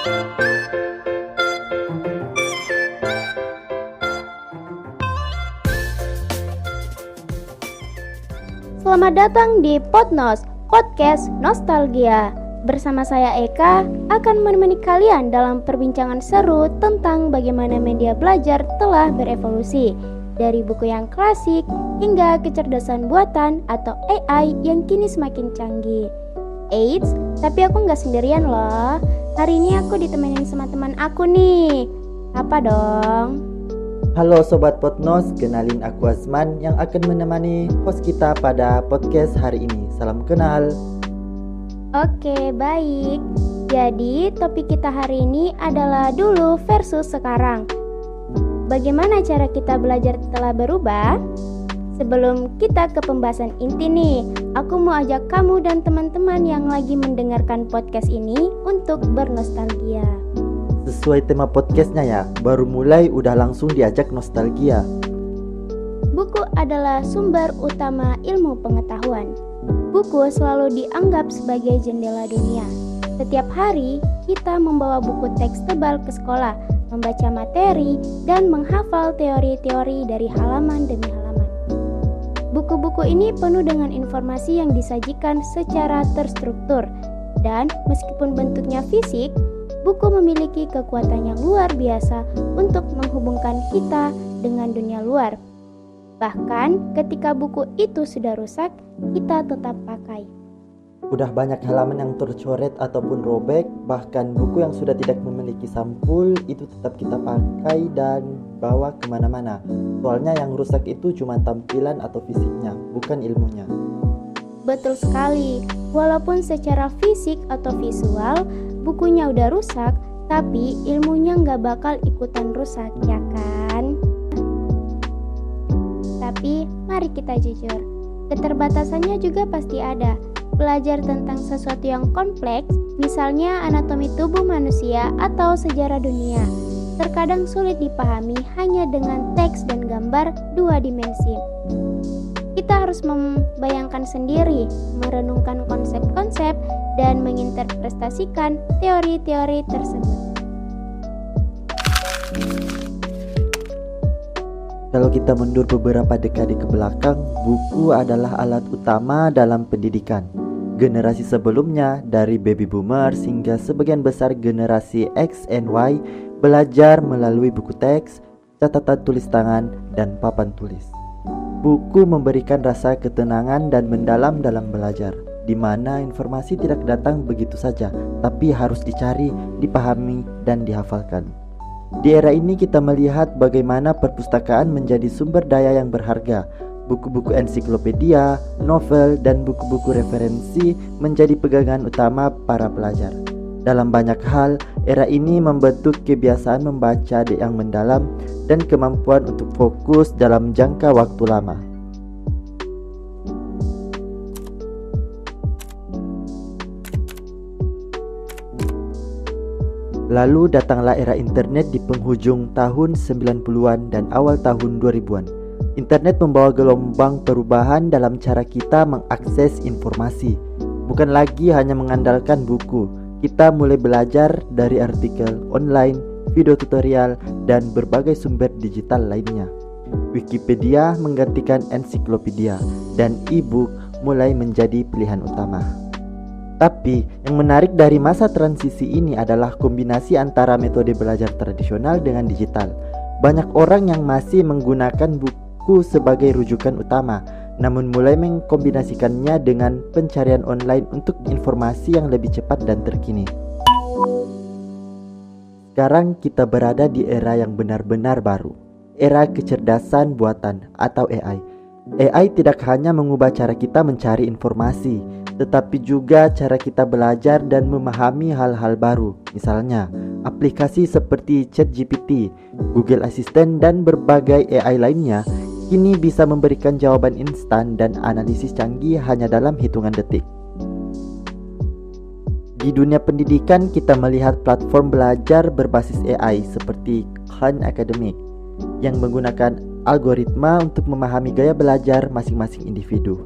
Selamat datang di Podnos, Podcast Nostalgia. Bersama saya Eka akan menemani kalian dalam perbincangan seru tentang bagaimana media belajar telah berevolusi dari buku yang klasik hingga kecerdasan buatan atau AI yang kini semakin canggih. Eits, tapi aku nggak sendirian loh. Hari ini aku ditemenin sama teman aku nih. Apa dong? Halo Sobat Podnos, kenalin aku Asman yang akan menemani host kita pada podcast hari ini. Salam kenal. Oke, baik. Jadi topik kita hari ini adalah dulu versus sekarang. Bagaimana cara kita belajar telah berubah? Sebelum kita ke pembahasan inti nih, aku mau ajak kamu dan teman-teman yang lagi mendengarkan podcast ini untuk bernostalgia. Sesuai tema podcastnya ya, baru mulai udah langsung diajak nostalgia. Buku adalah sumber utama ilmu pengetahuan. Buku selalu dianggap sebagai jendela dunia. Setiap hari, kita membawa buku teks tebal ke sekolah, membaca materi, dan menghafal teori-teori dari halaman demi halaman. Buku-buku ini penuh dengan informasi yang disajikan secara terstruktur, dan meskipun bentuknya fisik, buku memiliki kekuatan yang luar biasa untuk menghubungkan kita dengan dunia luar. Bahkan ketika buku itu sudah rusak, kita tetap pakai. Udah banyak halaman yang tercoret ataupun robek, bahkan buku yang sudah tidak memiliki sampul itu tetap kita pakai dan bawa kemana-mana. Soalnya yang rusak itu cuma tampilan atau fisiknya, bukan ilmunya. Betul sekali, walaupun secara fisik atau visual bukunya udah rusak, tapi ilmunya nggak bakal ikutan rusak, ya kan? Tapi mari kita jujur, keterbatasannya juga pasti ada. Belajar tentang sesuatu yang kompleks, misalnya anatomi tubuh manusia atau sejarah dunia, terkadang sulit dipahami hanya dengan teks dan gambar dua dimensi. Kita harus membayangkan sendiri, merenungkan konsep-konsep, dan menginterpretasikan teori-teori tersebut. Kalau kita mundur beberapa dekade ke belakang, buku adalah alat utama dalam pendidikan. Generasi sebelumnya, dari baby boomers hingga sebagian besar generasi X and Y, belajar melalui buku teks, catatan tulis tangan, dan papan tulis. Buku memberikan rasa ketenangan dan mendalam dalam belajar, di mana informasi tidak datang begitu saja, tapi harus dicari, dipahami, dan dihafalkan. Di era ini kita melihat bagaimana perpustakaan menjadi sumber daya yang berharga. Buku-buku ensiklopedia, novel, dan buku-buku referensi menjadi pegangan utama para pelajar. Dalam banyak hal, era ini membentuk kebiasaan membaca yang mendalam dan kemampuan untuk fokus dalam jangka waktu lama. Lalu datanglah era internet di penghujung tahun 90-an dan awal tahun 2000-an. Internet membawa gelombang perubahan dalam cara kita mengakses informasi. Bukan lagi hanya mengandalkan buku. Kita mulai belajar dari artikel online, video tutorial, dan berbagai sumber digital lainnya. Wikipedia menggantikan ensiklopedia, dan e-book mulai menjadi pilihan utama. Tapi yang menarik dari masa transisi ini adalah kombinasi antara metode belajar tradisional dengan digital. Banyak orang yang masih menggunakan buku sebagai rujukan utama, namun mulai mengkombinasikannya dengan pencarian online untuk informasi yang lebih cepat dan terkini. Sekarang kita berada di era yang benar-benar baru, era kecerdasan buatan atau AI. AI tidak hanya mengubah cara kita mencari informasi, tetapi juga cara kita belajar dan memahami hal-hal baru. Misalnya, aplikasi seperti ChatGPT, Google Assistant, dan berbagai AI lainnya kini bisa memberikan jawaban instan dan analisis canggih hanya dalam hitungan detik. Di dunia pendidikan, kita melihat platform belajar berbasis AI seperti Khan Academic yang menggunakan algoritma untuk memahami gaya belajar masing-masing individu.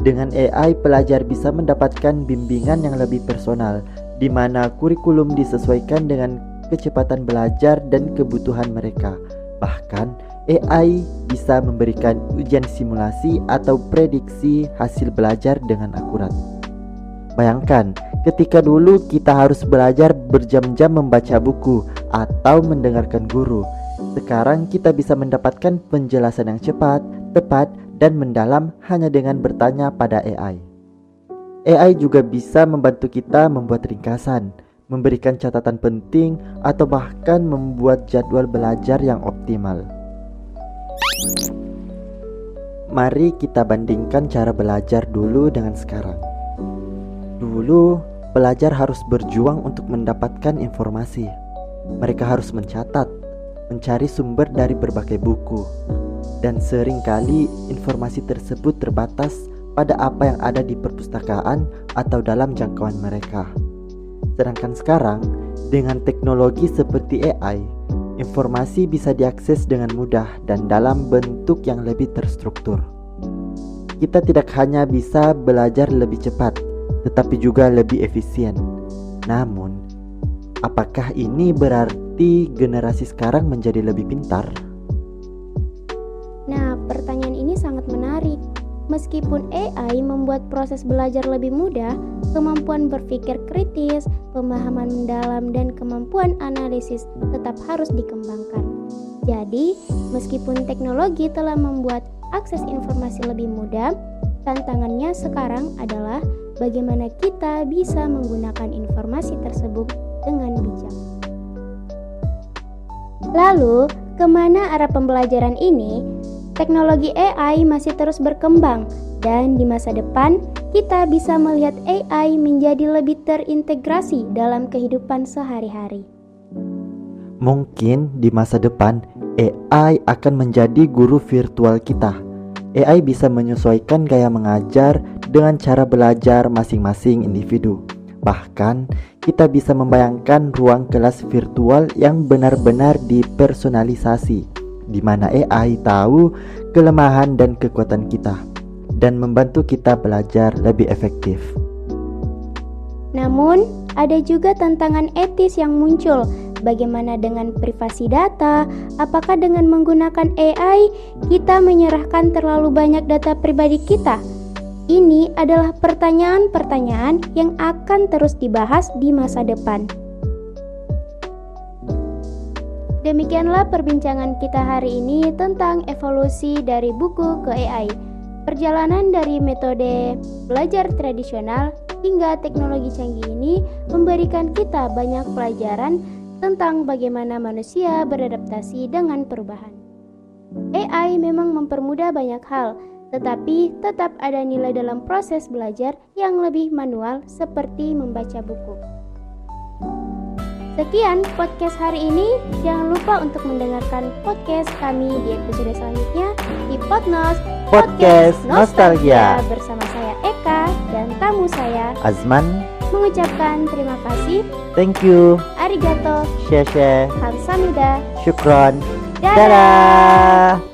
Dengan AI, pelajar bisa mendapatkan bimbingan yang lebih personal, di mana kurikulum disesuaikan dengan kecepatan belajar dan kebutuhan mereka. Bahkan, AI bisa memberikan ujian simulasi atau prediksi hasil belajar dengan akurat. Bayangkan, ketika dulu kita harus belajar berjam-jam membaca buku atau mendengarkan guru. Sekarang kita bisa mendapatkan penjelasan yang cepat, tepat, dan mendalam hanya dengan bertanya pada AI. AI juga bisa membantu kita membuat ringkasan, memberikan catatan penting, atau bahkan membuat jadwal belajar yang optimal. Mari kita bandingkan cara belajar dulu dengan sekarang. Dulu, pelajar harus berjuang untuk mendapatkan informasi. Mereka harus mencatat, mencari sumber dari berbagai buku, dan seringkali informasi tersebut terbatas pada apa yang ada di perpustakaan atau dalam jangkauan mereka. Sedangkan sekarang, dengan teknologi seperti AI, informasi bisa diakses dengan mudah dan dalam bentuk yang lebih terstruktur. Kita tidak hanya bisa belajar lebih cepat, tetapi juga lebih efisien. Namun, apakah ini berarti generasi sekarang menjadi lebih pintar? Nah, pertanyaan ini sangat menarik. Meskipun AI membuat proses belajar lebih mudah, kemampuan berpikir kritis, pemahaman mendalam, dan kemampuan analisis tetap harus dikembangkan. Jadi, meskipun teknologi telah membuat akses informasi lebih mudah, tantangannya sekarang adalah bagaimana kita bisa menggunakan informasi tersebut dengan bijak. Lalu, kemana arah pembelajaran ini? Teknologi AI masih terus berkembang, dan di masa depan kita bisa melihat AI menjadi lebih terintegrasi dalam kehidupan sehari-hari. Mungkin di masa depan AI akan menjadi guru virtual kita. AI bisa menyesuaikan gaya mengajar dengan cara belajar masing-masing individu. Bahkan, kita bisa membayangkan ruang kelas virtual yang benar-benar dipersonalisasi, di mana AI tahu kelemahan dan kekuatan kita dan membantu kita belajar lebih efektif. Namun, ada juga tantangan etis yang muncul. Bagaimana dengan privasi data? Apakah dengan menggunakan AI kita menyerahkan terlalu banyak data pribadi kita? Ini adalah pertanyaan-pertanyaan yang akan terus dibahas di masa depan. Demikianlah perbincangan kita hari ini tentang evolusi dari buku ke AI. Perjalanan dari metode belajar tradisional hingga teknologi canggih ini memberikan kita banyak pelajaran tentang bagaimana manusia beradaptasi dengan perubahan. AI memang mempermudah banyak hal, tetapi tetap ada nilai dalam proses belajar yang lebih manual seperti membaca buku. Sekian podcast hari ini. Jangan lupa untuk mendengarkan podcast kami di episode selanjutnya di Podnos Podcast Nostalgia bersama saya Eka dan tamu saya Azman. Mengucapkan terima kasih. Thank you. Arigato. Share. Kamsahamnida. Syukron. Dadah. Dadah.